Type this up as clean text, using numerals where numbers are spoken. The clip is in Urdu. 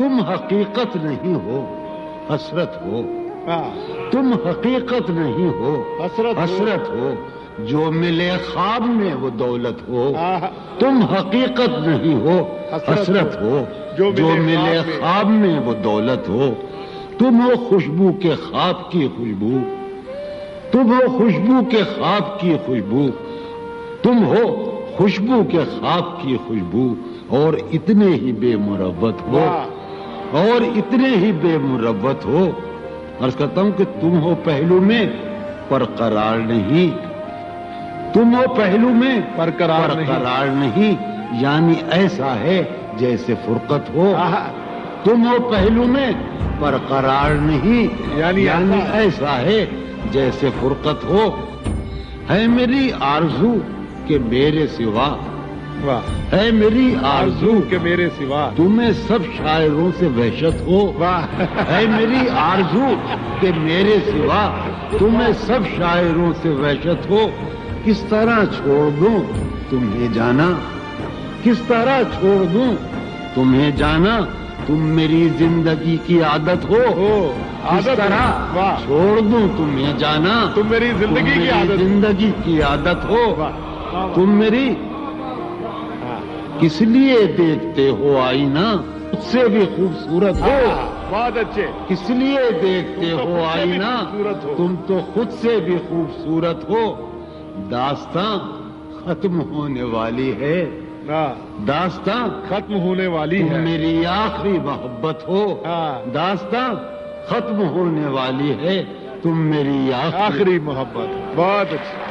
تم حقیقت نہیں ہو، حسرت ہو. تم حقیقت نہیں ہو، حسرت ہو. جو ملے خواب میں وہ دولت ہو. تم حقیقت نہیں ہو، حسرت ہو. جو ملے خواب میں وہ دولت ہو. تم ہو خوشبو کے خواب کی خوشبو. تم ہو خوشبو کے خواب کی خوشبو. تم ہو خوشبو کے خواب کی خوشبو. اور اتنے ہی بے مروت ہو، اور اتنے ہی بے مروت ہو. عرض کرتا ہوں کہ تم ہو پہلو میں پر قرار نہیں. تم ہو پہلو میں پر قرار نہیں. یعنی ایسا ہے جیسے فرقت ہو. تم ہو پہلو میں پر قرار نہیں. یعنی ایسا ہے جیسے فرقت ہو. ہے میری آرزو کہ میرے سوا، ہے میری آرزو کہ میرے سوا تمہیں سب شاعروں سے وحشت ہو. ہے میری آرزو کہ میرے سوا تمہیں سب شاعروں سے وحشت ہو. کس طرح چھوڑ دوں تمہیں جانا، کس طرح چھوڑ دوں تمہیں جانا. تم میری زندگی کی عادت ہو. کس طرح چھوڑ دوں تمہیں جانا. تم میری زندگی کی عادت ہو. تم میری کس لیے دیکھتے ہو آئینہ خود سے بھی خوبصورت ہو. بہت اچھے. کس لیے دیکھتے ہو آئینہ تم تو خود سے بھی خوبصورت ہو. داستاں ختم ہونے والی ہے. داستاں ختم ہونے والی ہے. تم میری آخری محبت ہو. داستاں ختم ہونے والی ہے. تم میری آخری محبت. بہت اچھا.